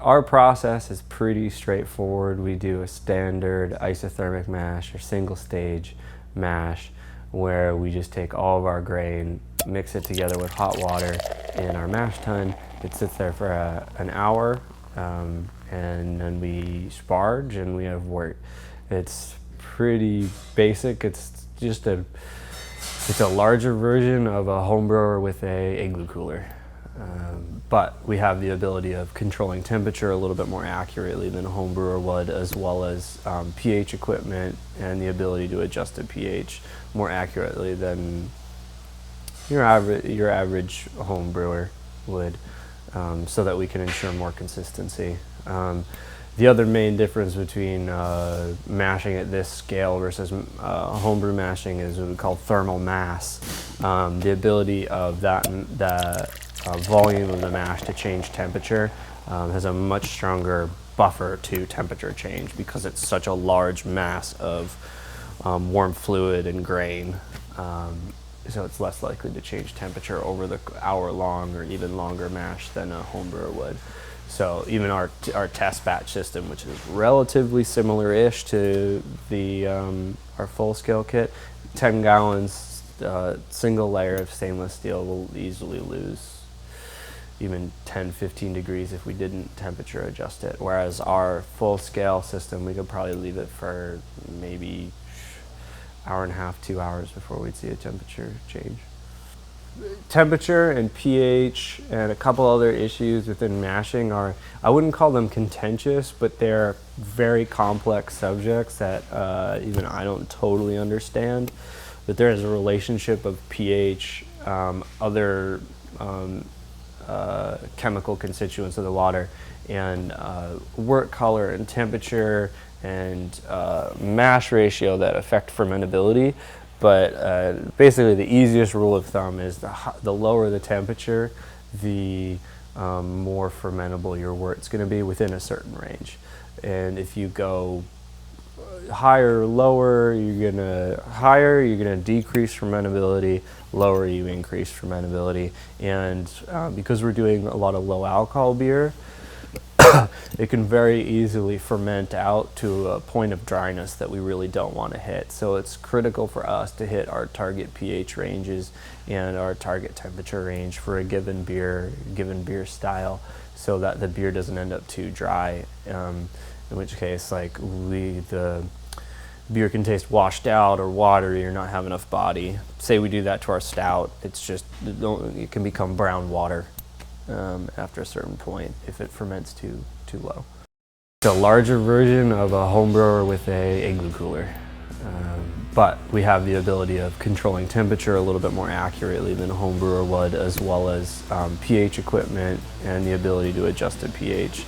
Our process is pretty straightforward. We do a standard isothermic mash or single stage mash where we just take all of our grain, mix it together with hot water in our mash tun. It sits there for an hour, and then we sparge and we have wort. It's pretty basic. It's a larger version of a home brewer with a igloo cooler. But we have the ability of controlling temperature a little bit more accurately than a home brewer would, as well as pH equipment and the ability to adjust the pH more accurately than your average home brewer would, so that we can ensure more consistency. The other main difference between mashing at this scale versus homebrew mashing is what we call thermal mass. The ability of the volume of the mash to change temperature has a much stronger buffer to temperature change because it's such a large mass of warm fluid and grain. So it's less likely to change temperature over the hour-long or even longer mash than a home brewer would. So even our test batch system, which is relatively similar-ish to the our full-scale kit, 10 gallons, single layer of stainless steel will easily lose even 10-15 degrees if we didn't temperature adjust it. Whereas our full-scale system, we could probably leave it for maybe hour and a half, 2 hours before we'd see a temperature change. Temperature and pH and a couple other issues within mashing are, I wouldn't call them contentious, but they're very complex subjects that even I don't totally understand. But there is a relationship of pH, other chemical constituents of the water, and wort color and temperature and mash ratio that affect fermentability. But basically the easiest rule of thumb is the lower the temperature, the more fermentable your wort's going to be within a certain range. And if you go higher or lower, you're gonna decrease fermentability. Lower, you increase fermentability. And because we're doing a lot of low alcohol beer, it can very easily ferment out to a point of dryness that we really don't want to hit. So it's critical for us to hit our target pH ranges and our target temperature range for a given beer style, so that the beer doesn't end up too dry. In which case, the beer can taste washed out or watery or not have enough body. Say we do that to our stout, it can become brown water after a certain point if it ferments too low. It's a larger version of a home brewer with a igloo cooler. But we have the ability of controlling temperature a little bit more accurately than a home brewer would, as well as pH equipment and the ability to adjust the pH.